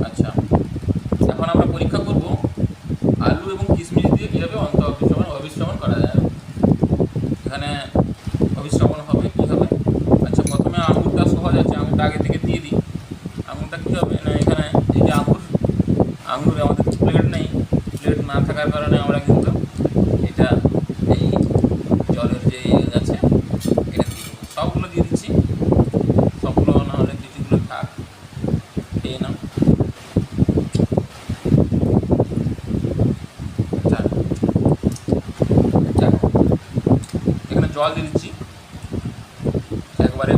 আচ্ছা, এখন আমরা পরীক্ষা করব আলু এবং কিশমিশ দিয়ে কীভাবে অভিশ্রবণ করা যায়। এখানে অভিশ্রবণ হবে কীভাবে? আচ্ছা, প্রথমে আঙুরটা সহজ আছে, আঙুরটা আগে থেকে দিয়ে দিই। আঙুরটা কী হবে না, এখানে এই যে আঙুর আমাদের প্লেট নেই, প্লেট না থাকার কারণে আমরা কিন্তু এটা এই জলের যে আছে এটা দিয়ে দেবো। সবগুলো দিয়ে দিচ্ছি, সবগুলো না হলে কিছুগুলো থাক, খেয়ে নাও। এখানে জল দিয়ে দিচ্ছি, একবারে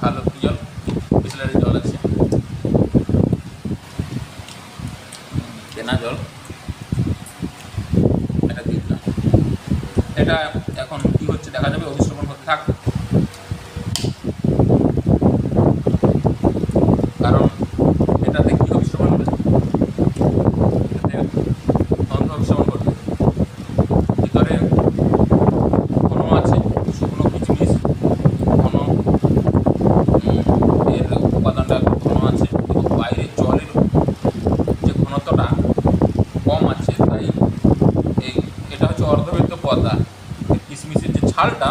ভালো জল, বিসলারি জল আছে, কেনা জল, এটা দিয়ে দিলাম। এটা এখন কী হচ্ছে দেখা যাবে, অভিশ্রবণ হতে থাক, কারণ এটাতে কী অভিশ্রবণ হবে, এটাতে গন্ধ অভিশ্রবণ করবে। ভিতরে ঘন আছে, শুকনো কিচমিচ ঘন, এর উপাদানটা ঘন আছে, কিন্তু বাইরে জলের যে ঘনত্বটা কম আছে, তাই এটা হচ্ছে অর্ধবেদ্য পর্দা। কিশমিশের যে ছালটা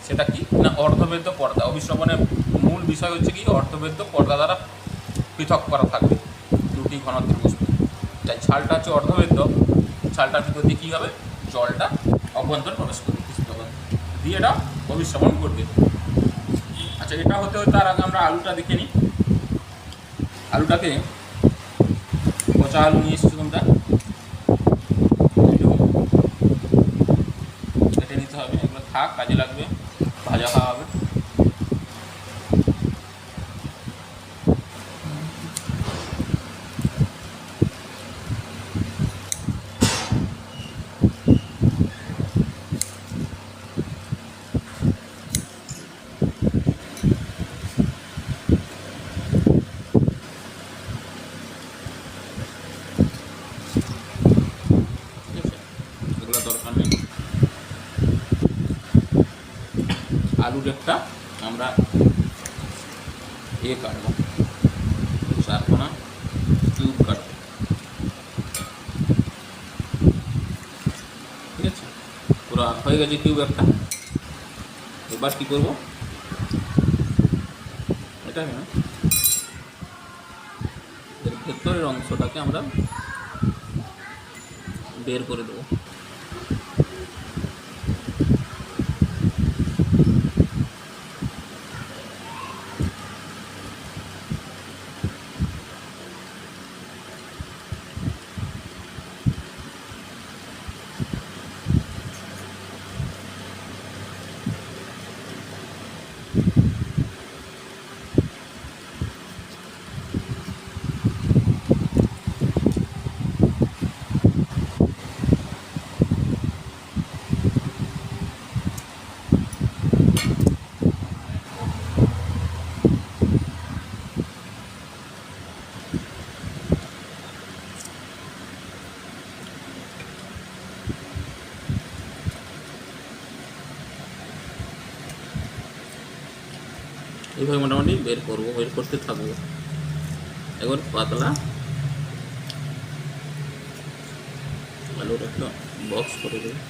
সেটা কি না অর্ধবেদ্য পর্দা। অভিশ্রবণের মূল বিষয় হচ্ছে কি অর্ধবেদ্য পর্দা দ্বারা পৃথক করা থাকবে দুটি ঘনত্বের বস্তু। তাই ছালটা হচ্ছে অর্ধবেদ্য, ছালটার ভিতর দিয়ে কী হবে, জলটা অভ্যন্তর প্রবেশ করবে, দিয়ে এটা অভিশ্রবণ করবে। আচ্ছা, এটা হতে হতে তার আগে আমরা আলুটা দেখে নিই। আলুটাকে পচা আলু নিয়ে এসেছি, তোমরা কেটে নিতে হবে, এগুলো থাক, কাজে লাগবে, ভাজা খাওয়া হবে। এগুলো দরকার নেই। আলুর একটা আমরা কাটবো, চারকোনা কিউব কাটবো, ঠিক আছে, পুরো হয়ে গেছে কিউব একটা। এবার কী করবো, এটা না এর ভেতরের অংশটাকে আমরা বের করে দেবো। এইভাবে মোটামুটি বের করতে থাকবো। এবার পাতলা আলুর একটা বক্স করে দেবো।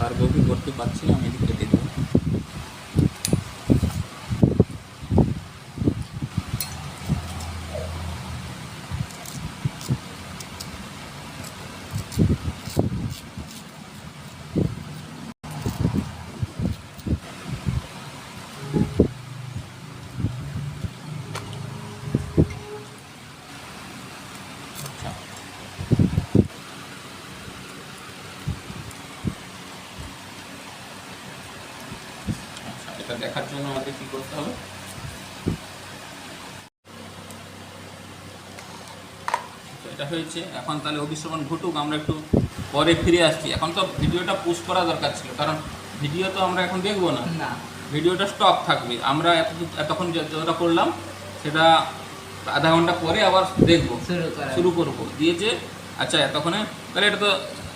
আর গভীর করতে পারছি না, আমি এদিকে কেটে দেবো। দেখার জন্য আমাদের কী করতে হবে, এটা হয়েছে। এখন তাহলে অভিশ্রবণ ঘটুক, আমরা একটু পরে ফিরে আসছি। এখন তো ভিডিওটা পোস্ট করা দরকার ছিল, কারণ ভিডিও তো আমরা এখন দেখবো না, ভিডিওটা স্টপ থাকবে। আমরা এতক্ষণ যেটা করলাম সেটা আধা ঘন্টা পরে আবার দেখবো, শুরু করবো দিয়েছে। আচ্ছা এতক্ষণে তাহলে এটা তো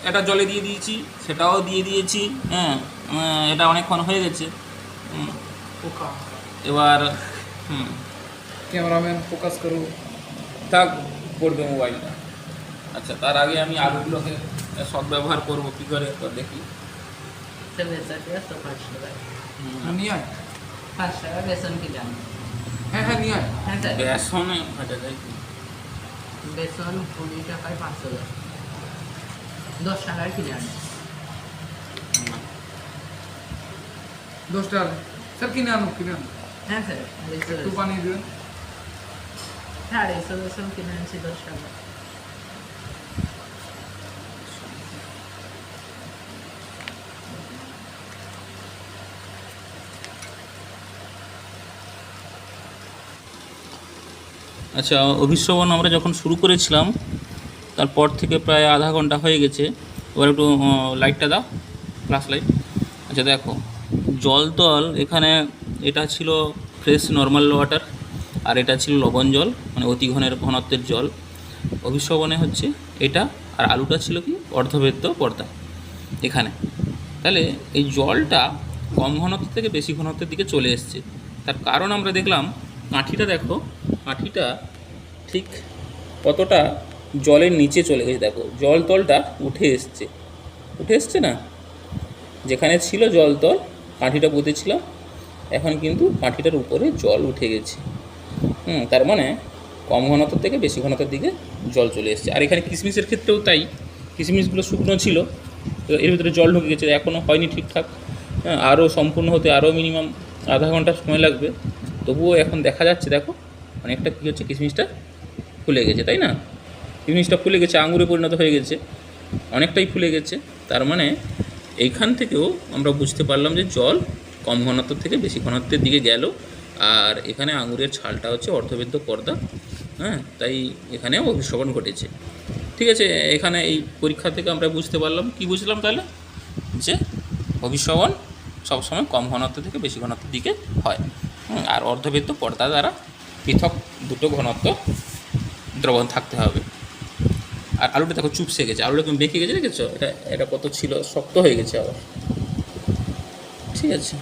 এটা জলে দিয়ে দিয়েছি, সেটাও দিয়ে দিয়েছি। হ্যাঁ, এটা অনেকক্ষণ হয়ে গেছে। এবার ক্যামেরাম্যান ফোকাস করো, থাক পড়বে মোবাইলটা। আচ্ছা তার আগে আমি আলুগুলোকে সৎ ব্যবহার করবো কী করে তো দেখি। নিয়ে আয়। 5 টাকা বেসন কিনে আনি। হ্যাঁ হ্যাঁ নিয়ে আয়। হ্যাঁ স্যার, বেসনে ভাজা যায় কি? বেসন 20 টাকায় 500 গ্রাম, 10 টাকায় কিনে আনি। 10 টাকা স্যার কিনে আনো, কিনে আনো। হ্যাঁ স্যার, একটু পানি দিবেন। 250 বেসন কিনে আনছি 10 টাকা। আচ্ছা অভিশ্রবণ আমরা যখন শুরু করেছিলাম তারপর থেকে প্রায় আধা ঘন্টা হয়ে গেছে। এবার একটু লাইটটা দাও, ফ্ল্যাশ লাইট। আচ্ছা দেখো জল তল এখানে এটা ছিল ফ্রেশ নর্মাল ওয়াটার, আর এটা ছিল লবণ জল, মানে অতি ঘনত্বের জল। অভিশ্রবণে হচ্ছে এটা, আর আলুটা ছিল কি অর্ধবেদ্য পর্দা এখানে। তাহলে এই জলটা কম ঘনত্ব থেকে বেশি ঘনত্বের দিকে চলে এসছে। তার কারণ আমরা দেখলাম কাঠিটা, দেখো কাঠিটা ঠিক কতটা জলের নিচে চলে গেছে। দেখো জল তলটা উঠে এসছে না, যেখানে ছিল জল তল কাঠিটা পুঁতেছিলাম, এখন কিন্তু কাঠিটার উপরে জল উঠে গেছে। তার মানে কম ঘনত্ব থেকে বেশি ঘনত্বের দিকে জল চলে এসছে। আর এখানে কিশমিশের ক্ষেত্রেও তাই, কিশমিশগুলো শুকনো ছিল, তো এর ভিতরে জল ঢুকে গেছে, এখনও হয়নি ঠিকঠাক। আরও সম্পূর্ণ হতে আরও মিনিমাম আধা ঘন্টা সময় লাগবে। তবুও এখন দেখা যাচ্ছে, দেখো অনেকটা কী হচ্ছে, কিশমিশটা ফুলে গেছে, তাই না? কিশমিশটা ফুলে গেছে, আঙুরে পরিণত হয়ে গেছে, অনেকটাই ফুলে গেছে। তার মানে এইখান থেকেও আমরা বুঝতে পারলাম যে জল কম ঘনত্ব থেকে বেশি ঘনত্বের দিকে গেল। আর এখানে আঙুরের ছালটা হচ্ছে অর্ধবেদ্য পর্দা। তাই এখানেও অভিশ্রবণ ঘটেছে। ঠিক আছে, এখানে এই পরীক্ষা থেকে আমরা বুঝতে পারলাম, কি বুঝলাম তাহলে, যে অভিশ্রবণ সবসময় কম ঘনত্ব থেকে বেশি ঘনত্বের দিকে হয়। আর অর্ধবেদ্য পর্দা দ্বারা পৃথক দুটো ঘনত্ব দ্রবণ থাকতে হবে। আর আলুটা দেখো চুপসে গেছে, আলুটা তুমি বেঁকে গেছে, দেখেছো? এটা কত ছিল, শক্ত হয়ে গেছে আবার। ঠিক আছে।